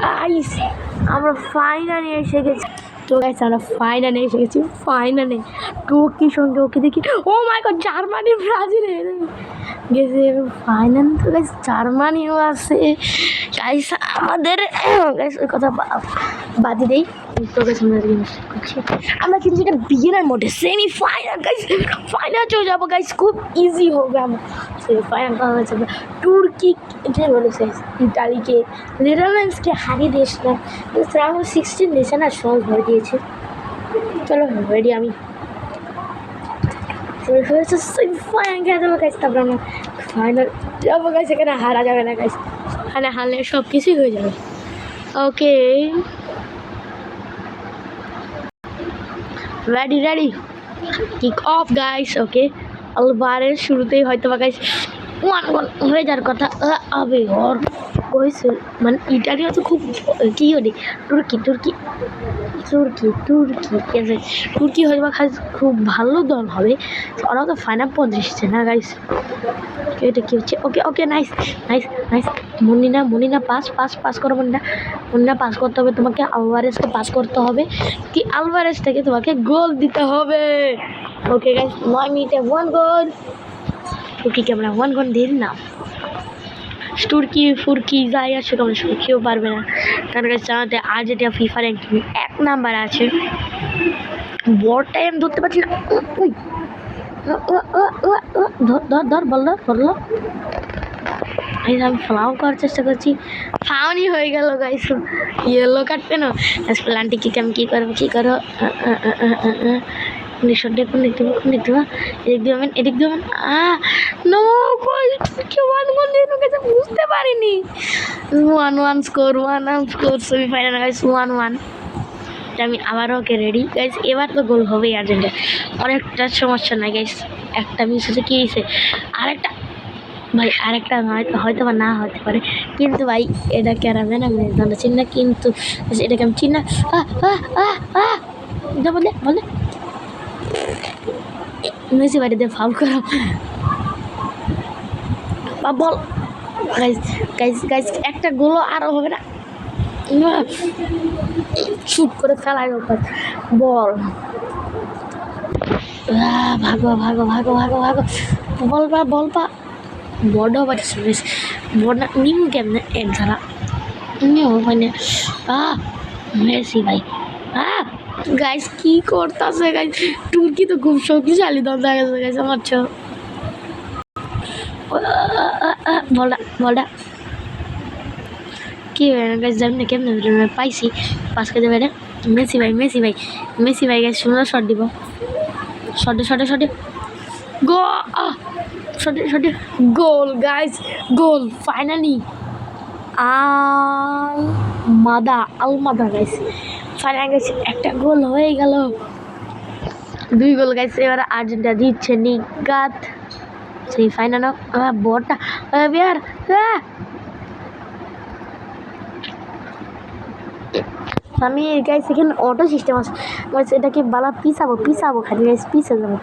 Guys আমরা ফাইনালে এসে গেছি। তো গাইস আমরা ফাইনালে এসে গেছি, ফাইনালে তুর্কির সঙ্গে ওকে দেখি। ও মাই গড, জার্মানি ব্রাজিল গেছে ফাইনাল। তো গাইস জার্মানিও আছে গাইস আমাদের। গাইস ওই কথা বাদে দেই। তো গাইস আমরা করছি, আমরা কিন্তু এটা বিগিনার মোডে, সেমি ফাইনাল গাইস, ফাইনাল চলে যাবো গাইস, খুব ইজি হবে। আমরা সেমি ফাইনাল করা হয়েছে, তুর্কি যে বলেছে ইটালিকে, নেদারল্যান্ডসকে হারিয়ে দিয়েছিলাম। রাউন্ড 16 দিয়েছে না, সহজ হয়ে দিয়েছে। চলো রেডি আমি ফাইনাল যাবো গাইস, এখানে হারা যাবে না গাইস, এখানে হারলে সব কিছুই হয়ে যাবে। Okay ready ready, kick off guys. Okay Alvarez শুরুতেই হয়তো বা গাইস 1-1 হয়ে যাওয়ার কথা। আবে ওর হয়েছে মানে ইটালিও তো খুব কী হলে তুর্কি তুর্কি তুর্কি তুর্কি ঠিক আছে, তুর্কি হয়তো বা খুব ভালো দল হবে, ওরাও তো ফাইনাল পৌঁছেছে না গাইস। এটা কী হচ্ছে? Okay okay nice nice nice. মনিনা পাস পাস পাস করো, মনিনা পাস করতে হবে তোমাকে, আলভারেজকে পাস করতে হবে, কি আলভারেজ থেকে তোমাকে গোল দিতে হবে। ওকে গাইস 9 মিনিটে 1 গোল, তুর্কিকে আমরা 1 গোল দিয়ে দিলাম। তুর্কি ফুরকি যাই আছে কেমন কেউ পারবে না, তার কাছে জানাতে আর্জেন্টিনা ফিফা র্যাঙ্কিং 1 নাম্বার আছে। বলটাই আমি ধরতে পারছি না, ধর বললো ধরলো। আমি ফ্লাও করার চেষ্টা করছি, ফাউনি হয়ে গেল গাইস, ইয়েলো কার্ড পেন। প্লান্টি কি আমি কী করবো বুঝতে পারিনি। 1-1 স্কোর, 1-1 স্কোর, সেমিফাইনাল গাইস 1-1। আমি আবারও ওকে রেডি গাইস, এবার তো গোল হবেই আর্জেন্টিনা, অনেকটা সমস্যা নাই গাইস। একটা মিস হচ্ছে, কি হয়েছে আরেকটা ভাই, আরেকটা হয়তো বা না হতে পারে, কিন্তু ভাই এটা কেরাবে না জানা চিনি না, কিন্তু এটাকে আমি চিনি না। বলে মেসি বাড়িতে ফাউল করা বা বল গাইস গাইস গাইস, একটা গোলও আরও হবে না, শুট করে ফেলাই ওপর বল। ভাগো ভাগো ভাগো ভাগো ভাগো, বল পা বড় পাচ্ছে বেশ, বড় নিম কেমন এক ধারা ওখানে। মেসি ভাই গাইস কি করতেছে গাইস, তুর্কি তো খুব শক্তিশালী দল দেখা গেছে গাইস আমার চো। বলটা কি গাইস জানি না কেমন পাইছি, পাস করে দেবে মেসি ভাই গাইস, সুন্দর শট দিব, শটে গো শটে goal guys, goal finally. Almada guys final guys, একটা গোল হয়ে গেল, 2 গোল গাইস। এবার আর্জেন্টিনা জিতছে নিগাত সেই ফাইনাল। বড়টা বিয়ার আমি গাইস এখানে অটো সিস্টেম আছে গাইস, এটাকে বালা পিছাবো খালি গাইস, পিছে যাবো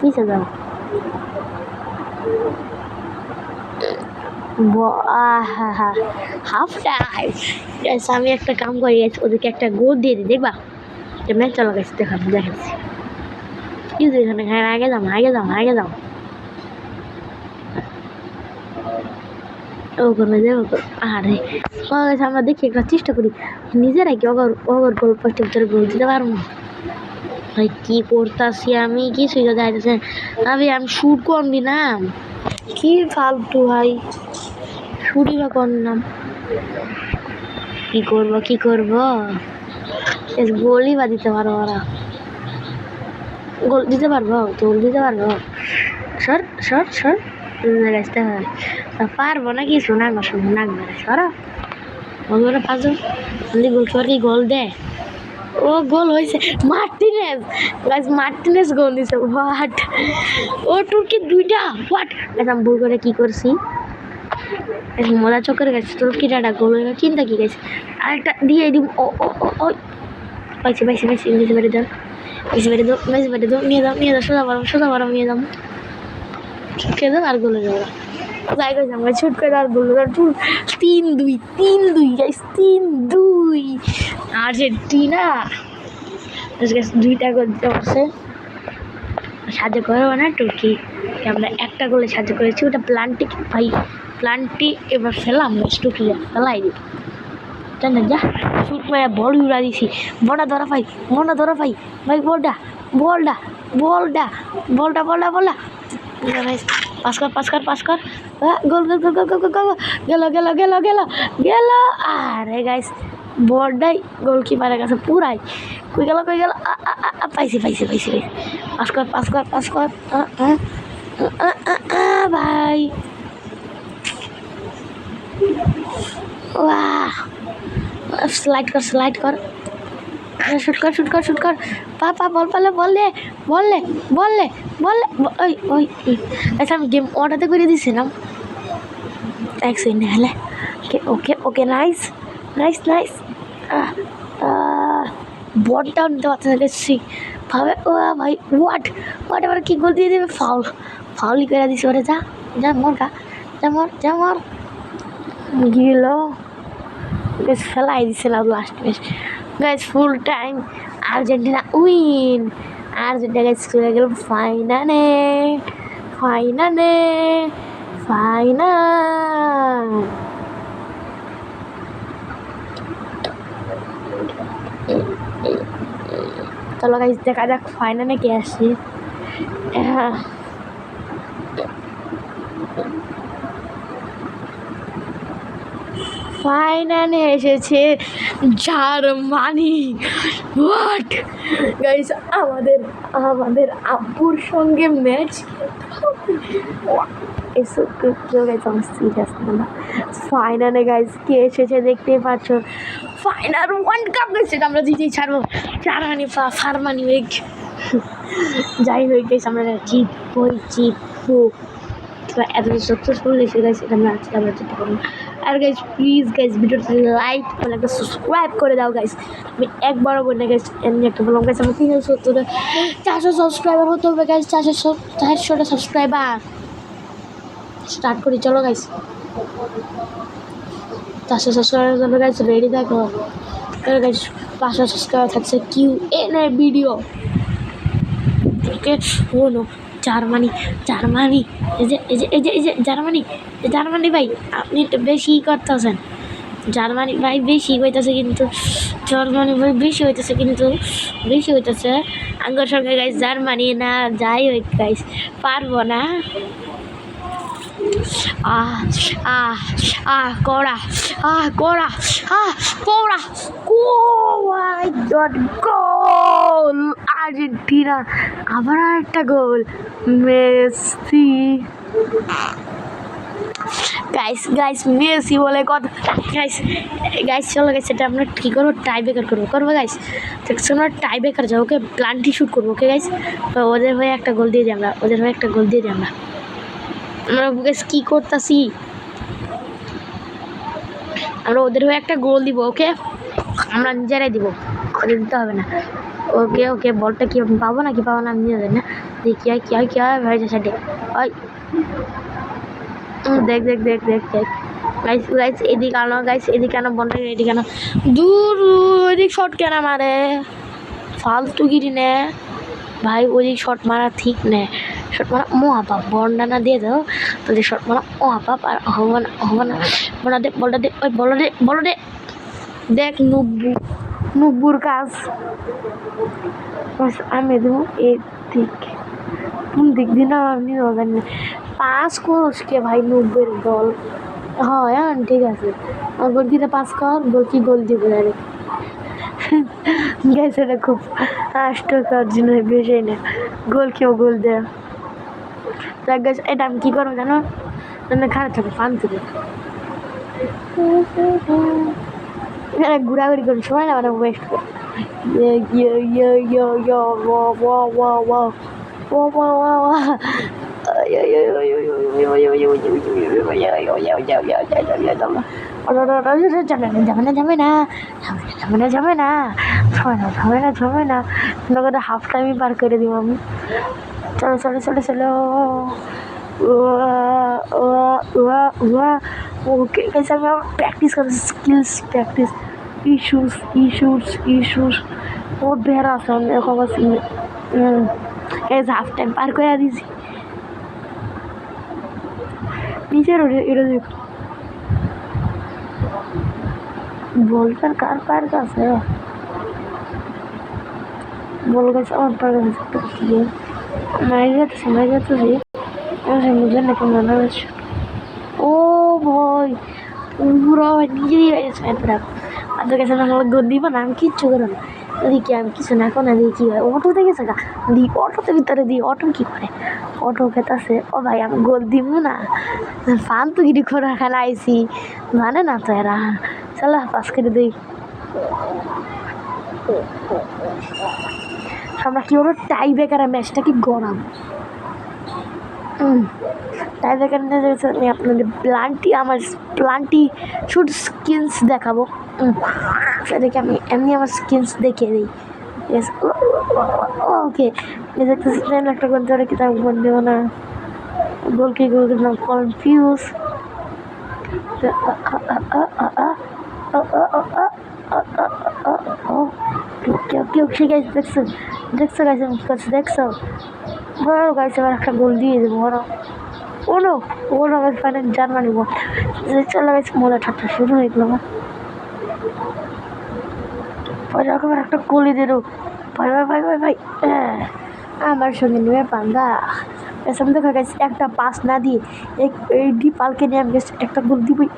হাফ টাইম গাইস। আমি একটা কাম করি গাইস, ওদেরকে একটা গোল দিয়ে দিই, দেখবা ম্যাচ চলো গাইস, দেখাচ্ছি কিন্তু এখানে আগে যাও ওখানে যাবো। আরে আমরা দেখি একটা চেষ্টা করি নিজেরাই, কি অগর গোল পোস্টের ভিতরে গোল দিতে পারবো না ভাই, কি করতেছি আমি কিছুই তো যাইতেছে। আমি শুট করবি না, কি ফালতু ভাই, শুটই বা করলাম, কি করবো গোলই বা দিতে পারবো, ওরা গোল দিতে পারবো, সর গাছতে হয় পারবো না, কিছু নাক সরা বলবো 5 জন গোল কি গোল দেয়। ও গোল হয়েছে, মার্টিনেজ গোল দিছে। হোয়াট, ও তুর্কি 2টা, হোয়াট আমি ভুল করে কি করছি, মজা চক্করে গেছে, তুর্কিটা গোল হয়ে চিন্তা কি গেছে, আরেকটা দিয়ে দিব। ও পাইছি মেসি বাড়ি দাও, নিয়ে যাও সোজা বারো নিয়ে যাবো, ছুটকে দাও আর গোলে যাবো, যাই গেছে আমরা ছুট করে আর গোল 3-2 গাইস, 3-2 আর্জেন্টিনা দুইটা গোল দিতে পারছে, সাহায্য করবো না টুকি, আমরা একটা গোলে সাহায্য করেছি, ওটা প্লান্টি ভাই, প্লান্টি এবার ফেলাম টুকি ফেলাই দিই, জান না যা শুট মারা বল উড়া দিছি, বলটা ধরা ভাই, বলটা ধরা ভাই, ভাই বলটা বলটা বলটা বলটা বলটা বলটা ভাই, পাস কর পাস কর পাস কর, গোল গোল গোল গোল গোল গোল গোল, গেল গেল গেল গেল গেল, আরে গাইস বলটাই গোলকিপারের কাছে পুরাই, কই গেল পাইছি পাইছি পাইছি, পাস কর পাস কর পাস কর, ভাই वाह स्लाइड कर শুট কর পা বল পালে বল লে ওই ওই আচ্ছা আমি গেম অর্ডারতে করে দিছিলাম এক সেকেন্ড হলে, ওকে ওকে নাইস নাইস নাইস, বলটাও নিতে পারছে না দেখছি ভাবে, ও ভাই হোয়াট এবার কি গোল দিয়ে দেবে, ফাউলই করে দিছি, ওরে যা যা মর গা, যা মর গেল, ফেলাই দিছিলাম last match guys, full time Argentina win, Argentina guys চলে গেল ফাইনালে, চলো গাইস দেখা যাক ফাইনালে কে আসছে, ফাইনালে এসেছে জার্মানি, হোয়াট গাইস আমাদের আব্বুর সঙ্গে ম্যাচ, এসব কেউ গাইস আমার সিরিয়াস না, ফাইনালে গাইস কে এসেছে দেখতেই পাচ্ছ, ফাইনাল ওয়ার্ল্ড কাপ গাইস আমরা জিতেই ছাড়বো, জার্মানি ফার্মানি উইক, যাই হোক গাইস আমরা জিতবো, এত সাকসেসফুল হয়েছে গাইস, এটা আমরা যেতে পারবো, আর গাইস প্লিজ গাইস ভিডিওটা লাইক করে একটা সাবস্ক্রাইব করে দাও গাইস, আমি একবারও বলি না গাইস, এমনি একটা বললাম গাইস আমার 400 সাবস্ক্রাইবার হতে হবে গাইস, 400টা সাবস্ক্রাইবার, স্টার্ট করি চলো গাইস, 400 সাবস্ক্রাইবার জন্য গাইস রেডি থাকো, গাইস 500 সাবস্ক্রাইবার থাকছে Q&A ভিডিও, ওকে শোনো জার্মানি এই যে জার্মানি ভাই আপনি একটু বেশি করতেছেন, জার্মানি ভাই বেশি হইতেছে কিন্তু, জার্মানি ভাই বেশি হইতেছে আঙ্গর সঙ্গে গাইস, জার্মানি না যাই হোক গাইস পারবো না, কড়া গোল আর্জেন্টিনা, আবার একটা গোল মেসি, গাইস মেসি বলে কথা, গাইস চলো গাইস এটা আমরা কি করবো, টাই ব্রেকার করবো গাইস, আমরা টাই ব্রেকার যাবো, ওকে প্লান্টি শুট করবো, ওকে গাইস ওদের হয়ে একটা গোল দিয়ে দিই আমরা, আমরা গাইস কি করতেছি, আমরা ওদের হয়ে একটা গোল দিব, ওকে আমরা নিজেরাই দিব, ওদের দিতে হবে না, ওকে বলটা কি পাবো না আমি নিজে জানি না, দেখি কি হয় ভাই সাইডে, ওই দেখ গাইস এদিকে আনো বলটা, এদিকে আনো, দূর ওইদিক শট কেন মারে, ফালতু গিরি নে ভাই, ওইদিক শট মারা ঠিক নে, শট মারা মহাপাপ, বন্ডানা দিয়ে দাও তাদের শট মারা মহাপাপ, আর হবো না বলটা দে ওই বলো দে দেখ নুব্বুর কাজ, আমি দেবো এদিক কোন দিক দিন আপনি জানেন, পাস করসকে ভাই নুব্বের দল, হ্যাঁ ঠিক আছে, গোল দিতে পাস কর, গোল দিব জানি গ্যাস, এটা খুব হাস্যকর জিনিস, বেশি না গোল দেয়, গ্যাস এটা আমি কী করবো জানো, খারাপ থাকে ফান তুলে ঘোরাঘুরি করি সময় না মানে ওয়েস্ট করে, যাবে না হাফ টাইমই পার করে দিব আমি, চলো ওকে গাইস আমি প্র্যাকটিস করছি, skills practice, issues issues issues ও বেড়া আছে আমি এখন এই হাফ টাইম পার করে দিছি নিচের এটা দেখ বলটার কার পার কাছে বল গেছে আমার পার কাছে মাই যাচ্ছে মুঝে নাকি মনে হচ্ছে ও ভয় পুরো নিজেই হয়েছে আপনার কাছে না হলে গোল দিব না আমি কিচ্ছু করো না এদিকে আমি কিছু না এখন এদিকে কী হয় অটোতে গেছে গা দিই অটোতে ভিতরে দিই অটো কী করে অটো খেতেছে ও ভাই আমি গোল দিব না ফালতু গিরি খোরা খেলা আইসি মানে না তো এরা চলো পাস করে দিই আমরা কি হলো টাই বেকার ম্যাচটা কি গরম তাই দেখেন আমি আপনাদের প্লান্টি শুট স্কিলস দেখাবো সেটাকে আমি এমনি আমার স্কিলস দেখিয়ে দিই ওকে দেখতেছি একটা করতে পারে কিতাব বল দেবো না গোলকি গোল কনফিউজ দেখছো দেখছো গাছ দেখছো বড় গাছ আবার একটা গোল দিয়ে দেবো বড় ওনো ওর আবার ফাইনাল জার্মানি বল চলে গেছে মজা ঠাট্টা শুরু হয়ে গেল রকমের একটা গোলি দিল ভাই ভাই ভাই ভাই ভাই আমার সঙ্গে নেমে পাঙ্গা এসব দেখা গেছে একটা পাস না দিয়ে এই ডিপালকে নিয়ে আমি গেছি একটা গোল দিবই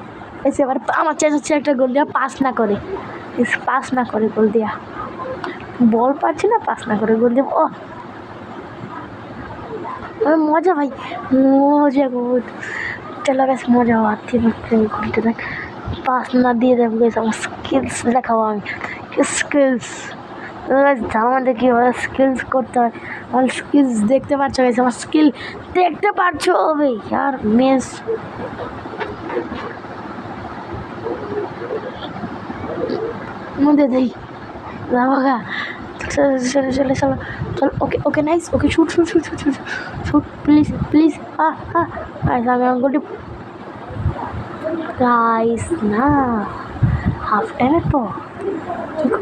এসে এবার আমার চাই হচ্ছে একটা গোল দেওয়া পাস না করে গোল দেওয়া বল পাচ্ছি না পাস না করে গোল দেবো ও মজা ভাই মজা বহুত চলে গেছে মজা হওয়ার ঘুরতে দেখ পাস না দিয়ে দেবো গেছে আমার স্কিলস দেখাবো আমি স্কিলস আমাদের কীভাবে স্কিলস করতে হয় আমার স্কিলস দেখতে পাচ্ছ গেছে আমার স্কিল দেখতে পারছো ভাই আর মেস মধ্যে দেই বাবা চলে চলো চলো okay okay nice okay shoot please আমি অঙ্কটি গাইস না হাফ টাইমের পর ঠিক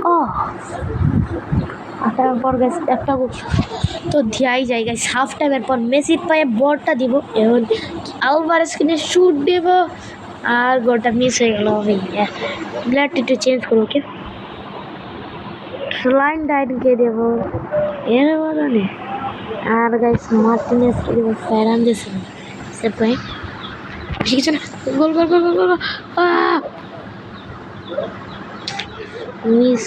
হাফ টাইমের পর গেছে একটা তো ধিয়াই যায় গাইস হাফ টাইমের পর মেসির পায়ে বলটা দিব এখন আলভারেজ কিনে শুট দেব আর গোলটা মিস হয়ে গেল ভাইয়া ব্লাড একটু চেঞ্জ করো ওকে লাইন ডাইনকে দেবো এর বদলে আর গাইস মার্টিনেজকে দেবো ফেরান্দেস সে পয়েন্ট ঠিক আছে না গোল মিস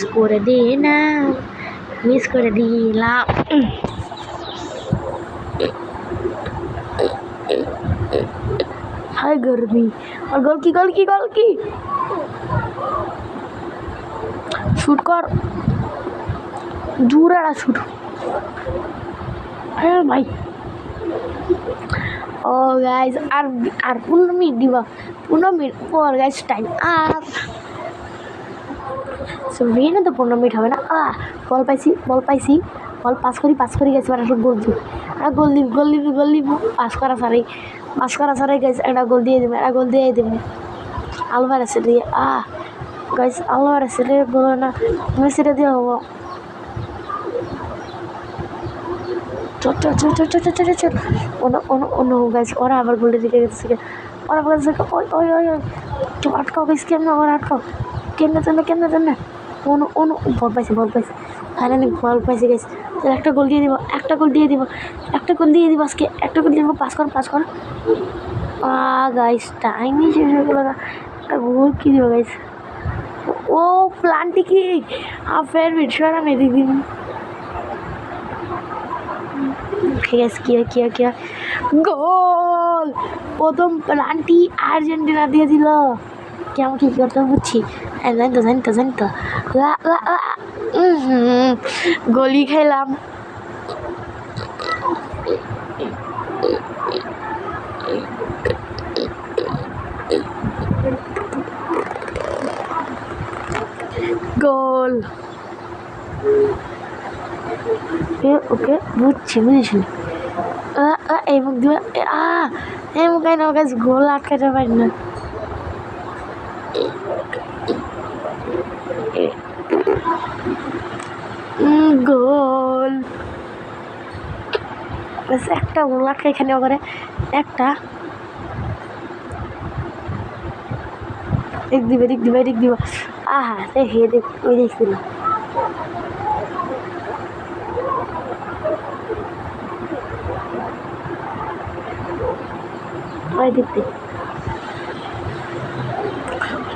করে দিলাম হাই গরমি আর গোল কি শুট কর জোরাটা শুট হ্যাঁ ভাই ও গাইজ আর 15 মিনিট দিবা 15 মিনিট পর গাইজ টাইম আপ না তো 15 মিনিট হবে না বল পাইছি বল পাস করি গেছে আর একটা গোল দিব পাস করা সারাই গেছে একটা গোল দিয়ে দেবে আলভারেজ দিয়ে গাইজ আলভারেজ বলো না মেসিটা দিয়ে হবো চল অন্য গাছ ওরা আবার গোলটা দিকে গেছে ওরা বলছে ওই আটকাও গাছ কেমন ওরা আটকাও কেমনে অন্য বল পাইছে ফাইনালি বল পাইছে গেছে একটা গোল দিয়ে দিব আজকে একটা গোল দিয়ে দিব পাস কর গাইস টাইমই শেষ হয়ে গেল একটা গোল কি দিব গাইস ও প্লান্টি কি ফের বিছানা মেরে দিন ঠিক আছে কি গোল প্রথম প্লান্টি আর্জেন্টিনা দিয়ে দিল কেমন কি করতে বুঝছি জানি তো গলি খেলাম গোল ওকে বুঝিস এই মুখ দিয়ে এই মুখ না ওকে গোল আটকাতে পারি না গোল একটা গোল আটকা এখানে করে একটা দিক দিব আহা হে দেখ ওই দেখছিল ওই দেখতে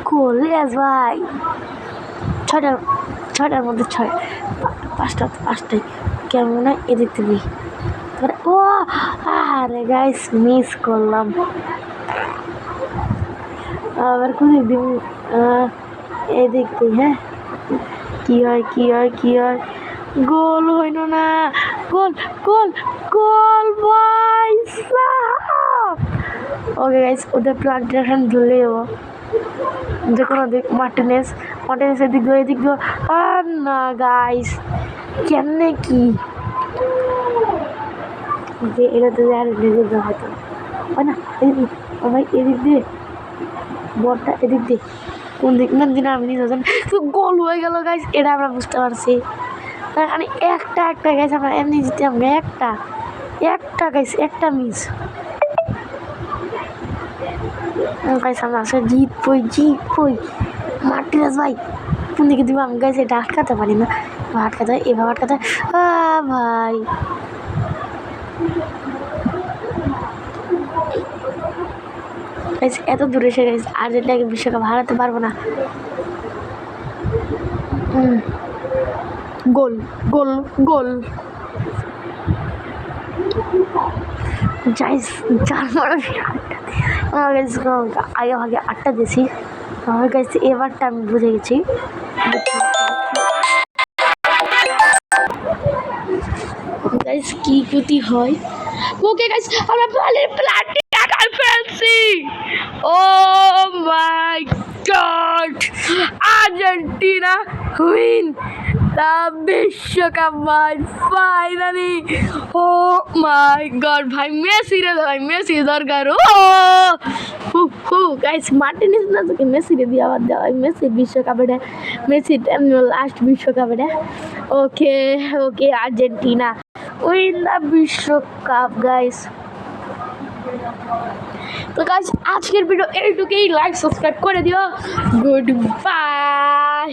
গোল ভাই ছয়টার মধ্যে পাঁচটায় কেমন হয় এদিক থেকে ও আরে গাইস মিস করলাম আবার কোন দিব এদিক থেকে হ্যাঁ কি হয় গোল হইল না গোল গোল গোল ভাই ওকে গাইস ওদের প্লান্টেশন ধুলে যাবো যে কোনো দিক মার্টিনেস এদিক দিয়ে আর না গাইস কেমনে কি যে এটা তো আর লেগে যাওয়া হতো না এদিক ভাই এদিক দিয়ে বলটা এদিক দিয়ে কোন দিক না দিন আমি নিজে তো গোল হয়ে গেল গাইস এটা আমরা বুঝতে পারছি মানে একটা গাইস আমরা এমনি জিতাম একটা গাইস একটা মিস গাইস আমরা আসলে জিতবই মার্টিনেস ভাই কোন দিকে দিব আমি গাইস এটা আটকাতে পারি না এভাবে আটকাতে ভাই এত দূরে এসে গেছে আর্জেন্টিনাকে বিশ্বকাপ হারাতে পারবো না গোল গোল গোল আগে 8টা দিয়েছি আমার কাছে এবারটা আমি বুঝে গেছি কি ক্ষতি হয় ওকে গাইস আমরা প্লান্টে টাকা ফেলছি ও মাই গড আর্জেন্টিনা উইন দ্য বিশ্বকাপ ভাই ফাইনালি ও মাই গড ভাই মেসি দরকার ও গাইস মার্টিনেস না তোকে মেসি দিয়ে আবার দেওয়া মেসি বিশ্বকাপে মেসি লাস্ট বিশ্বকাপে ওকে আর্জেন্টিনা উইন দ্য বিশ্বকাপ গাইস তো গাইস আজকের ভিডিও এইটুকুই লাইক সাবস্ক্রাইব করে দিও গুড বাই